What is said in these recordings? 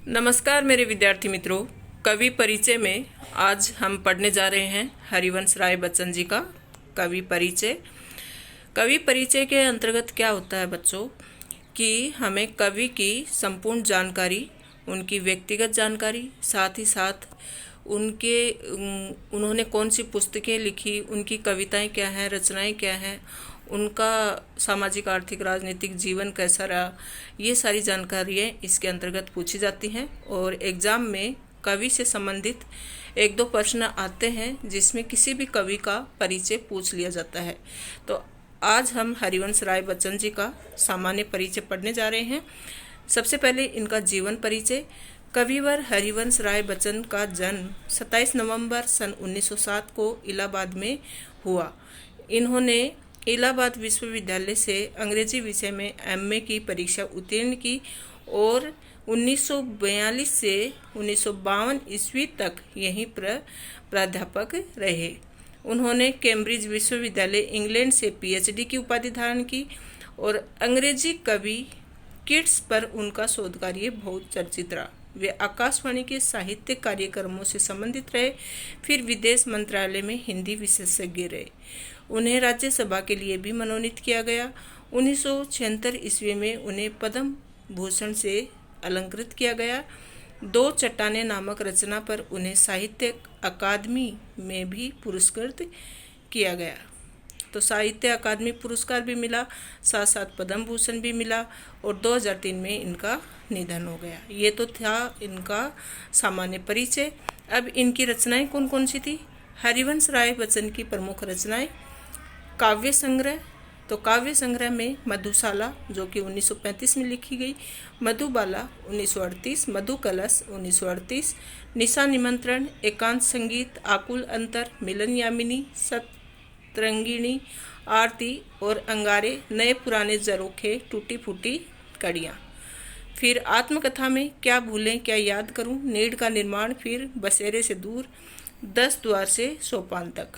नमस्कार मेरे विद्यार्थी मित्रों। कवि परिचय में आज हम पढ़ने जा रहे हैं हरिवंश राय बच्चन जी का कवि परिचय। कवि परिचय के अंतर्गत क्या होता है बच्चों कि हमें कवि की संपूर्ण जानकारी, उनकी व्यक्तिगत जानकारी, साथ ही साथ उन्होंने कौन सी पुस्तकें लिखी, उनकी कविताएं क्या हैं, रचनाएं क्या हैं, उनका सामाजिक आर्थिक राजनीतिक जीवन कैसा रहा, ये सारी जानकारियाँ इसके अंतर्गत पूछी जाती हैं। और एग्ज़ाम में कवि से संबंधित एक दो प्रश्न आते हैं जिसमें किसी भी कवि का परिचय पूछ लिया जाता है। तो आज हम हरिवंश राय बच्चन जी का सामान्य परिचय पढ़ने जा रहे हैं। सबसे पहले इनका जीवन परिचय। कविवर हरिवंश राय बच्चन का जन्म 27 नवंबर सन 1907 को इलाहाबाद में हुआ। इन्होंने इलाहाबाद विश्वविद्यालय से अंग्रेजी विषय में एमए की परीक्षा उत्तीर्ण की और 1942 से 1952 ईस्वी तक यहीं पर प्राध्यापक रहे। उन्होंने कैम्ब्रिज विश्वविद्यालय इंग्लैंड से पीएचडी की उपाधि धारण की और अंग्रेजी कवि किट्स पर उनका शोध कार्य बहुत चर्चित रहा। वे आकाशवाणी के साहित्य कार्यक्रमों से संबंधित रहे, फिर विदेश मंत्रालय में हिंदी विशेषज्ञ रहे। उन्हें राज्यसभा के लिए भी मनोनीत किया गया। 1976 ईस्वी में उन्हें पद्म भूषण से अलंकृत किया गया। दो चट्टानें नामक रचना पर उन्हें साहित्य अकादमी में भी पुरस्कृत किया गया। तो साहित्य अकादमी पुरस्कार भी मिला, साथ साथ पद्म भूषण भी मिला और 2003 में इनका निधन हो गया। ये तो था इनका सामान्य परिचय। अब इनकी रचनाएं कौन कौन सी थी। हरिवंश राय बच्चन की प्रमुख रचनाएं काव्य संग्रह। तो काव्य संग्रह में मधुशाला जो कि 1935 में लिखी गई, मधुबाला 1938, मधु कलश 1938, निशा निमंत्रण, एकांत संगीत, आकुल अंतर, मिलन यामिनी, सतरंगिणी, आरती और अंगारे, नए पुराने जरोखे, टूटी फूटी कड़ियाँ। फिर आत्मकथा में क्या भूलें क्या याद करूं, नीड़ का निर्माण, फिर बसेरे से दूर, 10 द्वार से सोपान तक।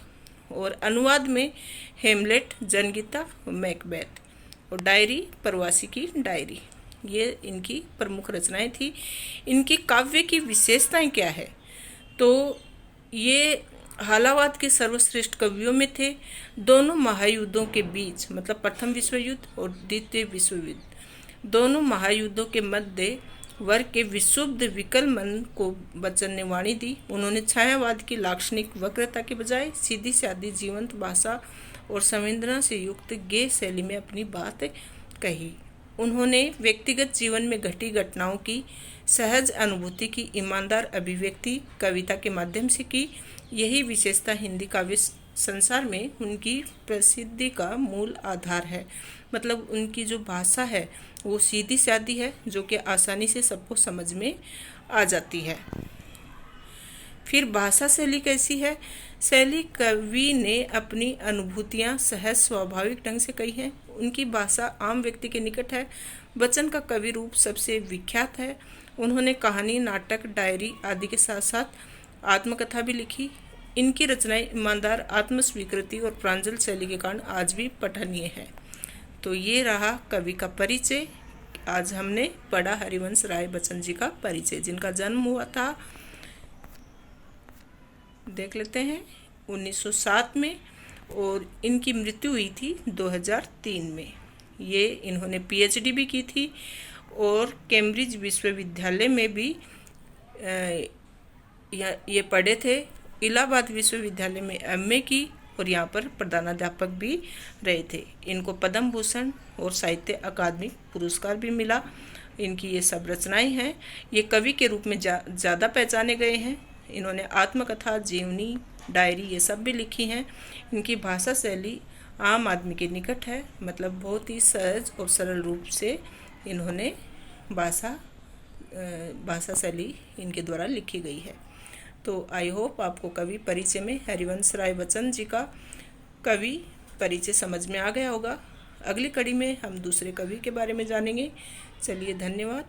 और अनुवाद में हेमलेट, जनगीता, मैकबेथ और डायरी, प्रवासी की डायरी। ये इनकी प्रमुख रचनाएं थी। इनकी काव्य की विशेषताएं क्या है, तो ये हालावाद के सर्वश्रेष्ठ कवियों में थे। दोनों महायुद्धों के बीच, मतलब प्रथम विश्व युद्ध और द्वितीय विश्व युद्ध, दोनों महायुद्धों के मध्य वर्ग के विशुद्ध विकल मन को बच्चन ने वाणी दी। उन्होंने छायावाद की लाक्षणिक वक्रता के बजाय सीधी सादी जीवंत भाषा और संवेदना से युक्त गेय शैली में अपनी बात कही। उन्होंने व्यक्तिगत जीवन में घटी घटनाओं की सहज अनुभूति की ईमानदार अभिव्यक्ति कविता के माध्यम से की। यही विशेषता हिंदी काव्य संसार में उनकी प्रसिद्धि का मूल आधार है। मतलब उनकी जो भाषा है वो सीधी सादी है, जो कि आसानी से सबको समझ में आ जाती है। फिर भाषा शैली कैसी है। शैली कवि ने अपनी अनुभूतियाँ सहज स्वाभाविक ढंग से कही हैं। उनकी भाषा आम व्यक्ति के निकट है। बच्चन का कवि रूप सबसे विख्यात है। उन्होंने कहानी, नाटक, डायरी आदि के साथ साथ आत्मकथा भी लिखी। इनकी रचनाएं ईमानदार, आत्मस्वीकृति और प्रांजल शैली के कारण आज भी पठनीय है। तो ये रहा कवि का परिचय। आज हमने पढ़ा हरिवंश राय बच्चन जी का परिचय, जिनका जन्म हुआ था, देख लेते हैं, 1907 में और इनकी मृत्यु हुई थी 2003 में। ये इन्होंने पीएचडी भी की थी और कैम्ब्रिज विश्वविद्यालय में भी ये पढ़े थे। इलाहाबाद विश्वविद्यालय में एमए की और यहाँ पर प्रधानाध्यापक भी रहे थे। इनको पद्म भूषण और साहित्य अकादमी पुरस्कार भी मिला। इनकी ये सब रचनाएं हैं। ये कवि के रूप में ज़्यादा पहचाने गए हैं। इन्होंने आत्मकथा, जीवनी, डायरी ये सब भी लिखी हैं। इनकी भाषा शैली आम आदमी के निकट है। मतलब बहुत ही सहज और सरल रूप से इन्होंने भाषा शैली इनके द्वारा लिखी गई है। तो आई होप आपको कवि परिचय में हरिवंश राय बच्चन जी का कवि परिचय समझ में आ गया होगा। अगली कड़ी में हम दूसरे कवि के बारे में जानेंगे। चलिए, धन्यवाद।